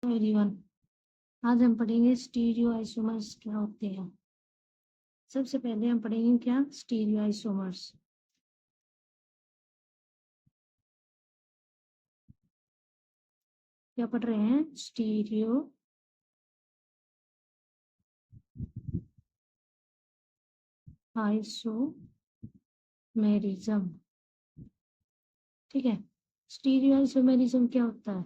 Everyone, आज हम पढ़ेंगे स्टीरियो आइसोमर्स क्या होते हैं। सबसे पहले हम पढ़ेंगे क्या स्टीरियो आइसोमर्स। क्या पढ़ रहे हैं? Stereo isomerism. ठीक है, स्टीरियो आइसोमेरिज्म क्या होता है?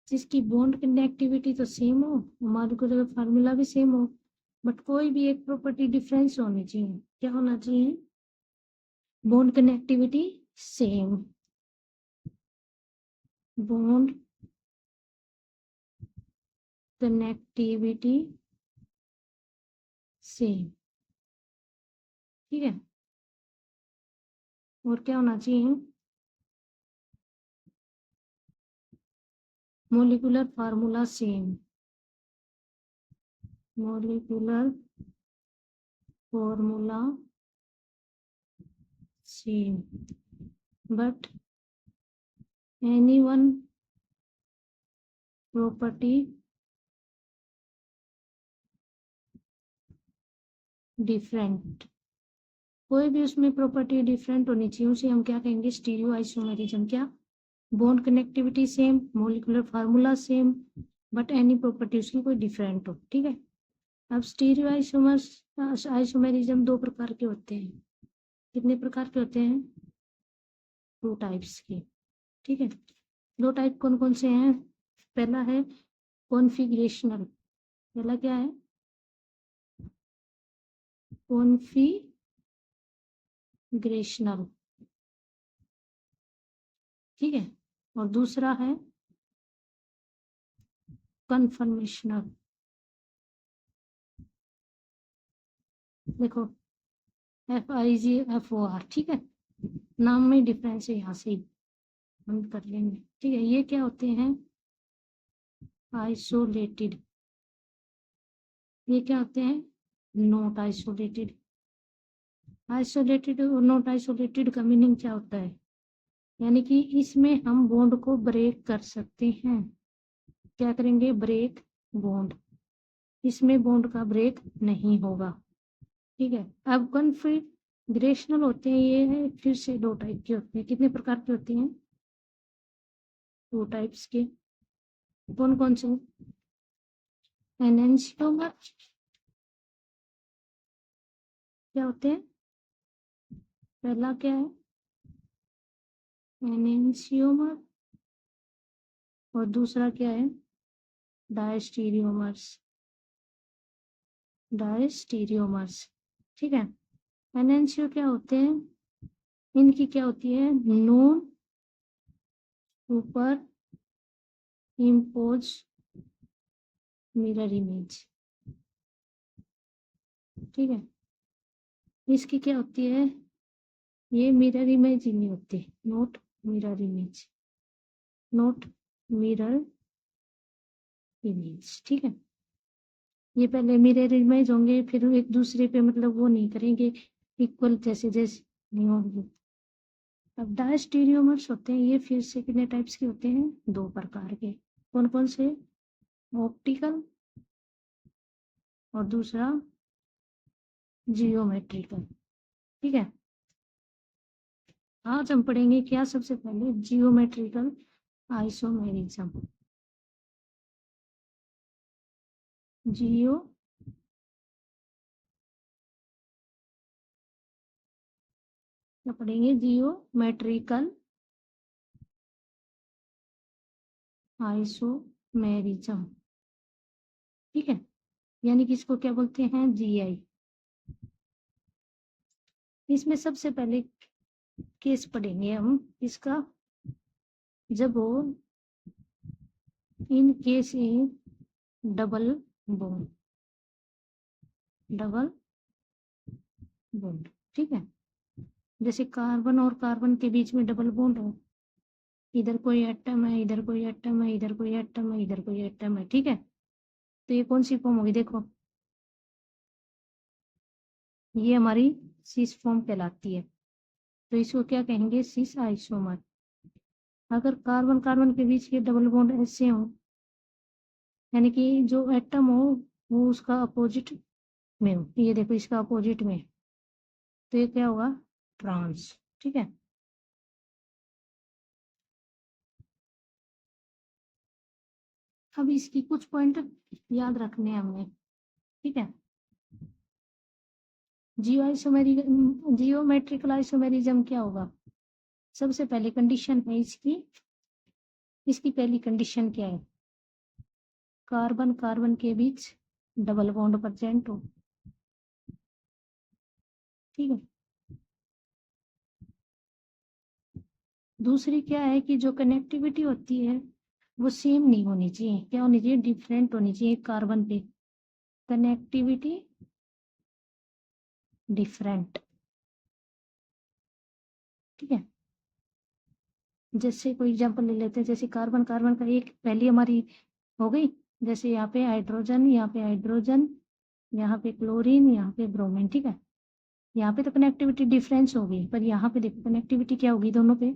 जिसकी बॉन्ड कनेक्टिविटी तो सेम हो, मॉलिक्यूलर फार्मूला भी सेम हो, बट कोई भी एक प्रॉपर्टी डिफरेंस होनी चाहिए। क्या होना चाहिए? Bond connectivity same. Bond connectivity same. ठीक है, और क्या होना चाहिए? Molecular formula same. Molecular formula same, but any one property different. कोई भी उसमें प्रॉपर्टी डिफरेंट होनी चाहिए, उसे हम क्या कहेंगे? Stereo isomerism. क्या? Bond connectivity same, molecular formula same, but any property उसकी कोई डिफरेंट हो। ठीक है, अब स्टीरियो आइसोमेरिज्म दो प्रकार के होते हैं। कितने प्रकार के होते हैं? 2 टाइप्स के। ठीक है, 2 टाइप कौन कौन से हैं? पहला है कॉन्फिगरेशनल। पहला क्या है? कॉन्फिगरेशनल। ठीक है, और दूसरा है कन्फर्मेशनल। देखो, FIGFOR। ठीक है, नाम में डिफरेंस है, यहाँ से ही हम कर लेंगे। ठीक है, ये क्या होते हैं? आइसोलेटेड। ये क्या होते हैं? Not isolated. आइसोलेटेड और नॉट आइसोलेटेड का मीनिंग क्या होता है? यानी कि इसमें हम बॉन्ड को ब्रेक कर सकते हैं। क्या करेंगे? Break bond. इसमें बॉन्ड का ब्रेक नहीं होगा। ठीक है, अब कॉन्फिगरेशनल होते हैं, ये है फिर से 2 टाइप के होते हैं। कितने प्रकार के होते हैं? 2 टाइप्स के। कौन कौन से? एनेंशियोमर। क्या होते हैं? पहला क्या है? एनेंशियोमर, और दूसरा क्या है? डायस्टीरियोमर्स। डायस्टीरियोमर्स। ठीक है, एनेंशियो क्या होते हैं? इनकी क्या होती है? Non super impose mirror image. ठीक है, इसकी क्या होती है? ये मिरर इमेज ही नहीं होती। Note mirror image. Note mirror image. ठीक है, ये पहले मिरर इमेज होंगे, फिर एक दूसरे पे मतलब वो नहीं करेंगे, इक्वल जैसे जैसे नहीं होंगे। अब डायस्टीरियोमर्स होते हैं, ये फिर से कितने टाइप्स के होते हैं? 2 प्रकार के। कौन कौन से? ऑप्टिकल, और दूसरा जियोमेट्रिकल। ठीक है, आज हम पढ़ेंगे क्या? सबसे पहले जियोमेट्रिकल आइसोमेरिज्म। जियो क्या पढ़ेंगे? Geometrical isomerism. ठीक है, यानी कि इसको क्या बोलते हैं? GI। इसमें सबसे पहले केस पढ़ेंगे हम इसका, जब वो in case in double bond. Double bond. ठीक है, जैसे कार्बन और कार्बन के बीच में डबल बॉन्ड हो, इधर कोई एटम है, इधर कोई एटम है, इधर कोई एटम है, इधर कोई एटम है। ठीक है, तो ये कौन सी फॉर्म होगी? देखो, ये हमारी सिस फॉर्म कहलाती है, तो इसको क्या कहेंगे? Cis isomer. अगर कार्बन कार्बन के बीच के डबल बॉन्ड ऐसे हो, यानी कि जो एटम हो वो उसका अपोजिट में हो। ये देखो इसका अपोजिट में, तो ये क्या होगा, ट्रांस। ठीक है, अब इसकी कुछ पॉइंट याद रखने हैं हमने। ठीक है, जियोमेट्रिकल आइसोमेरिज्म क्या होगा, सबसे पहले कंडीशन है इसकी, इसकी पहली कंडीशन क्या है, कार्बन कार्बन के बीच डबल बॉन्ड प्रेजेंट हो। ठीक है, दूसरी क्या है कि जो कनेक्टिविटी होती है वो सेम नहीं होनी चाहिए, क्या होनी चाहिए, डिफरेंट होनी चाहिए। कार्बन पे कनेक्टिविटी डिफरेंट। ठीक है, जैसे कोई एग्जांपल ले लेते हैं, जैसे कार्बन कार्बन का एक पहली हमारी हो गई, जैसे यहाँ पे हाइड्रोजन, यहाँ पे हाइड्रोजन, यहाँ पे क्लोरीन, यहाँ पे ब्रोमीन। ठीक है, यहाँ पे तो कनेक्टिविटी डिफरेंस होगी, पर यहाँ पे देखो कनेक्टिविटी क्या होगी, दोनों पे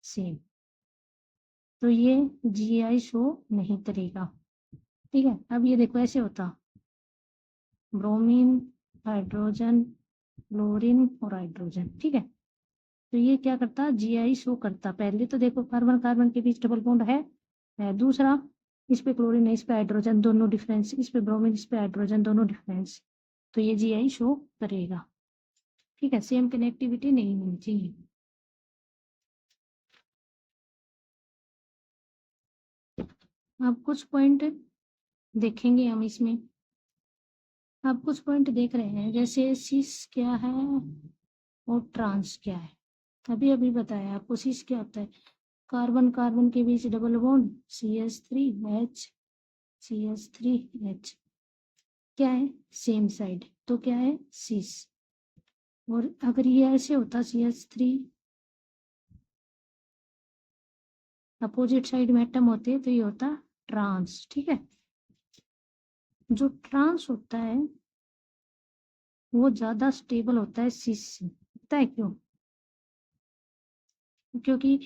सेम। तो ये जीआई शो नहीं करेगा। ठीक है, अब ये देखो ऐसे होता, ब्रोमीन, हाइड्रोजन, क्लोरीन और हाइड्रोजन। ठीक है, तो ये क्या करता, जीआई शो करता। पहले तो देखो कार्बन कार्बन के बीच डबल बॉन्ड है। दूसरा, इस पे क्लोरीन है, इस पे हाइड्रोजन, दोनों डिफरेंस, इस पे ब्रोमीन, इस पे हाइड्रोजन, दोनों डिफरेंस, तो ये जीआई शो करेगा। ठीक है, सेम कनेक्टिविटी नहीं होनी चाहिए। अब कुछ पॉइंट देखेंगे हम इसमें। आप कुछ पॉइंट देख रहे हैं, जैसे सिस क्या है और ट्रांस क्या है। अभी अभी बताया आपको, सिस क्या होता है, कार्बन कार्बन के बीच डबल बॉन्ड, CH3H, CH3H, क्या है, सेम साइड, तो क्या है, सिस। और अगर ये ऐसे होता, CH3 अपोजिट साइड में एटम होते, तो ये होता ट्रांस। ठीक है, जो ट्रांस होता है वो ज्यादा स्टेबल होता है सिस से। पता है क्यों, क्योंकि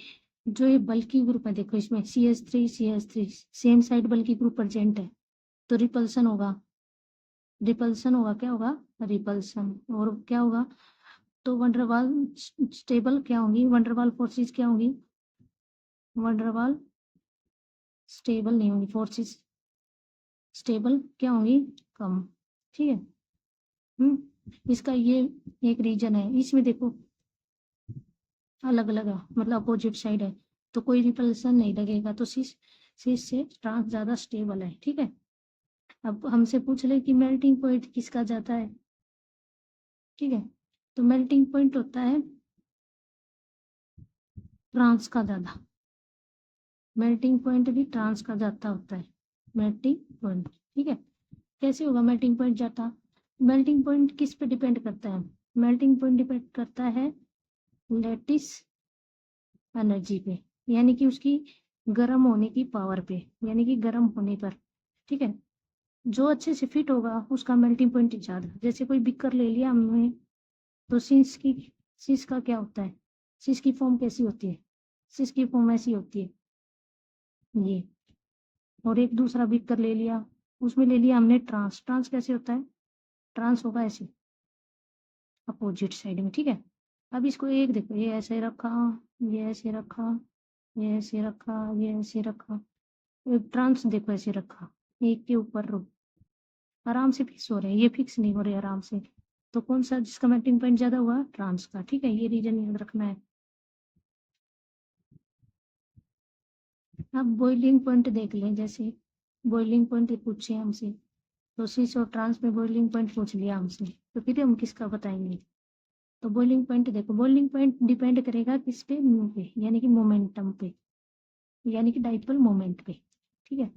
जो ये बल्कि ग्रुप है, देखो इसमें CH3 सेम साइड बल्कि ग्रुप प्रेजेंट है, तो रिपल्सन होगा, रिपल्सन होगा, क्या होगा, रिपल्सन। और क्या होगा, तो वंडरवाल स्टेबल क्या होंगी, वंडरवाल फोर्सेस क्या होंगी, वंडरवाल स्टेबल नहीं होंगी, फोर्सेस स्टेबल क्या होंगी, कम। ठीक है, इसका ये एक रीजन है। इसमें देखो अलग अलग है, मतलब अपोजिट साइड है, तो कोई रिपल्सन नहीं लगेगा, तो सिस से ट्रांस ज्यादा स्टेबल है। ठीक है, अब हमसे पूछ ले कि मेल्टिंग पॉइंट किसका जाता है। ठीक है, तो मेल्टिंग पॉइंट होता है ट्रांस का ज्यादा, मेल्टिंग पॉइंट भी ट्रांस का जाता होता है, मेल्टिंग पॉइंट। ठीक है, कैसे होगा मेल्टिंग पॉइंट जाता, मेल्टिंग पॉइंट किस पे डिपेंड करता है, मेल्टिंग पॉइंट डिपेंड करता है लैटिस एनर्जी पे, यानी कि उसकी गर्म होने की पावर पे, यानी कि गर्म होने पर। ठीक है, जो अच्छे से फिट होगा उसका मेल्टिंग पॉइंट ज्यादा। जैसे कोई बिकर ले लिया हमने, तो सिस का क्या होता है, सिस की फॉर्म कैसी होती है, सिस की फॉर्म ऐसी होती है ये। और एक दूसरा बिकर ले लिया, उसमें ले लिया हमने ट्रांस, ट्रांस कैसे होता है, ट्रांस होगा ऐसे अपोजिट साइड में। ठीक है, अब इसको एक देखो, ये ऐसे रखा, ये ऐसे रखा, ये ऐसे रखा, ये ऐसे रखा, एक ट्रांस देखो ऐसे रखा, एक के ऊपर रो, आराम से फिक्स हो रहे हैं, ये फिक्स नहीं हो रहे आराम से, तो कौन सा जिसका मेल्टिंग पॉइंट ज्यादा हुआ, ट्रांस का। ठीक है, ये रीजन याद रखना है। अब बॉइलिंग पॉइंट देख लें, जैसे बॉइलिंग पॉइंट पूछे हमसे, तो सिस और ट्रांस में बॉइलिंग पॉइंट पूछ लिया हमसे, तो फिर हम किसका बताएंगे। तो बॉइलिंग पॉइंट देखो, बॉइलिंग पॉइंट डिपेंड करेगा किस पे, म्यू पे, यानी कि मोमेंटम पे, यानी कि डाइपोल मोमेंट पे। ठीक है,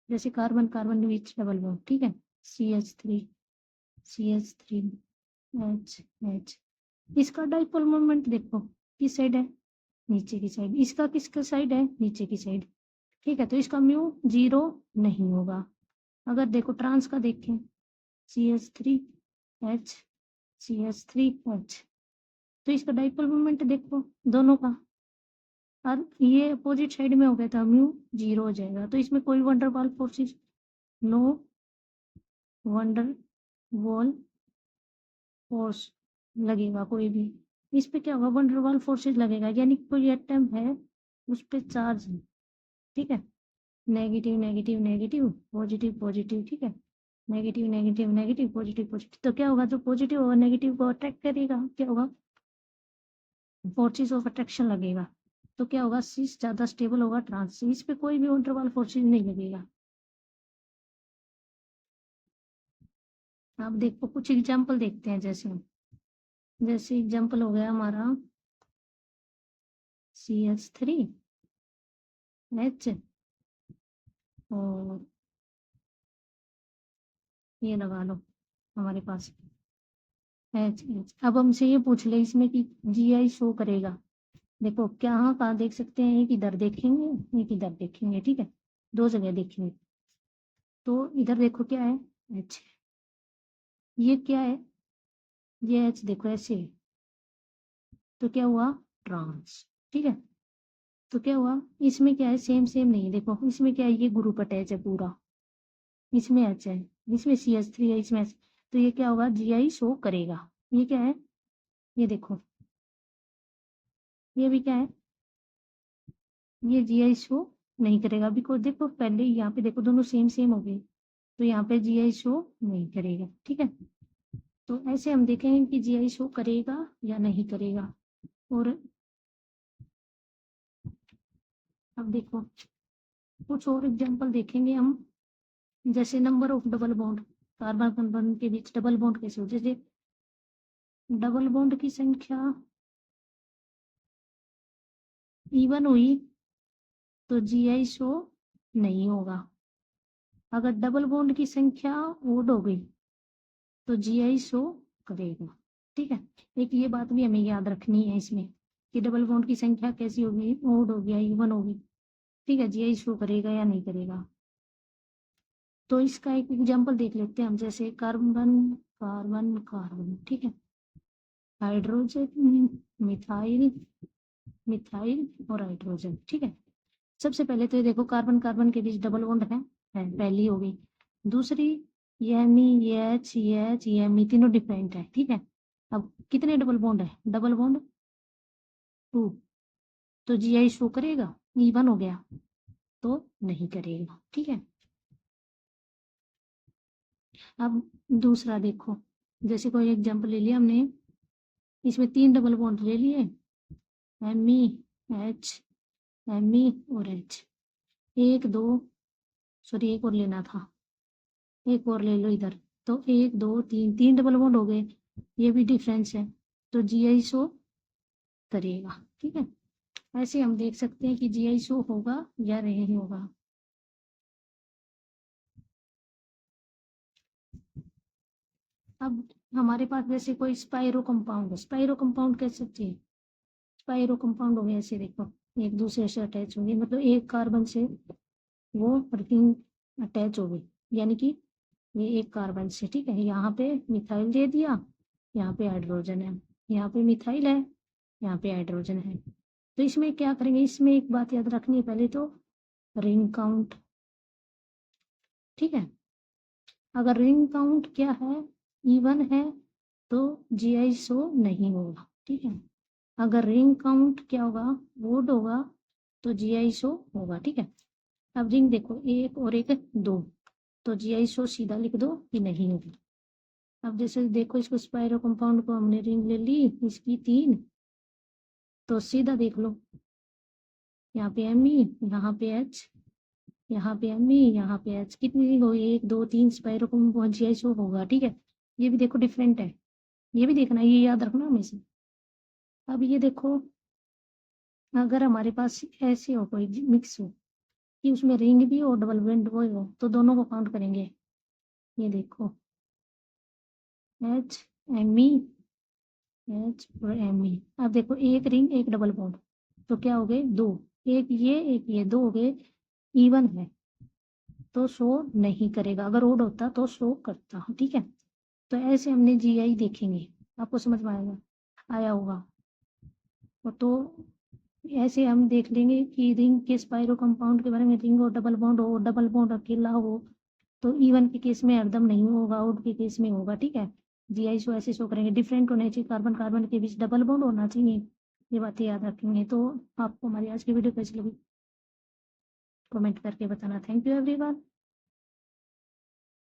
जैसे कार्बन कार्बन बीच डबल बॉन्ड। ठीक है, CH3 इसका डाइपोल मोमेंट देखो किस साइड है, नीचे की साइड, इसका किसका साइड है, नीचे की साइड। ठीक है, तो इसका म्यू 0 नहीं होगा। अगर देखो ट्रांस का देखें, CH3H, CH3H, तो इसका डाइपोल मोमेंट देखो दोनों का, और ये अपोजिट साइड में हो गया था, म्यू 0 हो जाएगा, तो इसमें कोई van der Waals forces no van der Waals force लगेगा कोई भी, इस पे क्या होगा, वंडरवॉल फोर्सेज लगेगा, यानी कोई एटम है उस पे चार्ज है, ठीक है, negative negative negative positive positive, ठीक है, negative negative negative positive positive, तो क्या होगा, जो पॉजिटिव होगा नेगेटिव को अट्रैक्ट करेगा, क्या होगा, फोर्सेस ऑफ अट्रैक्शन लगेगा, तो क्या होगा, सिस ज्यादा स्टेबल होगा, ट्रांस इस पे कोई भी वंडरवॉल फोर्सेज नहीं लगेगा। आप देखो कुछ एग्जाम्पल देखते हैं, जैसे एग्जाम्पल हो गया हमारा CH3 H और ये लगा लो हमारे पास H। अब हमसे ये पूछ ले इसमें कि GI शो करेगा, देखो क्या, हाँ कहाँ देख सकते हैं, एक इधर देखेंगे एक इधर देखेंगे, ठीक है, दो जगह देखेंगे, तो इधर देखो क्या है, H, ये क्या है, ये H देखो ऐसे, तो क्या हुआ, ट्रांस, ठीक है, तो क्या हुआ, इसमें क्या है, सेम सेम नहीं है, देखो इसमें क्या है, ये ग्रुप अटैच है पूरा, इसमें H है, इसमें CH3 है, इसमें H, तो ये क्या होगा, GI शो करेगा, ये क्या है, ये देखो, ये भी क्या है, ये GI शो नहीं करेगा, बिकॉज देखो पहले यहाँ पे देखो दोनों सेम सेम हो गए, तो यहाँ पे GI शो नहीं करेगा, ठीक है, तो ऐसे हम देखेंगे कि GI शो करेगा या नहीं करेगा। और अब देखो कुछ और एग्जांपल देखेंगे हम, जैसे number of double bond, carbon carbon के बीच डबल बॉन्ड कैसे हो, जैसे डबल बॉन्ड की संख्या इवन हुई तो GI शो नहीं होगा, अगर डबल बॉन्ड की संख्या ओड हो गई तो GI शो करेगा, ठीक है, एक ये बात भी हमें याद रखनी है इसमें कि डबल बॉन्ड की संख्या कैसी होगी, ओड हो गया इवन होगी, ठीक है, GI शो करेगा या नहीं करेगा। तो इसका एक एग्जांपल देख लेते हैं हम, जैसे कार्बन कार्बन कार्बन, ठीक है, हाइड्रोजन मिथाइल मिथाइल और हाइड्रोजन, ठीक है, सबसे पहले तो ये देखो कार्बन कार्बन के बीच डबल बॉन्ड है पहली हो गई, दूसरी ये मी ये एच ये एच ये मी तीनों डिफरेंट है, ठीक है, अब कितने डबल बॉन्ड है, डबल बॉन्ड 2, तो GI शो करेगा, इवन हो गया तो नहीं करेगा, ठीक है। अब दूसरा देखो, जैसे कोई एग्जांपल ले लिया हमने, इसमें 3 डबल बॉन्ड ले लिए, Mi H Mi और H, एक दो, सॉरी एक और लेना था, एक और ले लो इधर, तो एक दो तीन, 3 डबल बॉन्ड हो गए, ये भी डिफरेंस है, तो GI शो करेगा, ठीक है, ऐसे हम देख सकते हैं कि GI शो होगा या नहीं होगा। अब हमारे पास जैसे कोई स्पाइरो कंपाउंड है, स्पाइरो कंपाउंड कैसे चाहिए, स्पाइरो कंपाउंड हो गया, ऐसे देखो एक दूसरे से अटैच होंगे, मतलब एक कार्बन से वो रिंग अटैच हो गई, यानी कि ये एक कार्बन से, ठीक है, यहाँ पे मिथाइल दे दिया, यहाँ पे हाइड्रोजन है, यहाँ पे मिथाइल है, यहाँ पे हाइड्रोजन है, तो इसमें क्या करेंगे, इसमें एक बात याद रखनी है, पहले तो रिंग काउंट, ठीक है, अगर रिंग काउंट क्या है, इवन है तो GI शो नहीं होगा, ठीक है, अगर रिंग काउंट क्या होगा, ओड होगा तो GI शो होगा, ठीक है। अब रिंग देखो एक और एक दो, तो GI शो सीधा लिख दो कि नहीं होगी। अब जैसे देखो इसको स्पाइरो कंपाउंड को हमने रिंग ले ली इसकी 3, तो सीधा देख लो, यहाँ पे Mi, यहाँ पे H, यहाँ पे Mi, यहाँ पे H, कितनी रिंग होगी, 1 2 3, स्पाइरो कंपाउंड GI शो होगा, ठीक है, ये भी देखो डिफरेंट है, ये भी देखना, ये याद रखना हमेशा। अब ये देखो अगर हमारे पास ऐसे हो कोई मिक्स हो कि उसमें रिंग भी हो डबल बॉन्ड वो हो, तो दोनों को काउंट करेंगे, ये देखो H Mi H और Mi, अब देखो एक रिंग एक डबल बॉन्ड, तो क्या हो गए 2, एक ये 2 हो गए, इवन है तो शो नहीं करेगा, अगर ओड होता तो शो करता, ठीक है, तो ऐसे हमने GI देखेंगे, आपको समझ में आया होगा, तो ऐसे हम देख लेंगे कि रिंग के स्पाइरो कंपाउंड के बारे में, रिंग और डबल बॉन्ड हो, डबल बॉन्ड अकेला हो, तो इवन के केस में हरदम नहीं होगा, ऑड के केस में होगा, ठीक है। जीआईसो ऐसे शो करेंगे, डिफरेंट होने चाहिए, कार्बन कार्बन के बीच डबल बॉन्ड होना चाहिए, ये बातें याद रखेंगे। तो आपको हमारी आज की वीडियो कैसी लगी कमेंट करके बताना। Thank you everyone.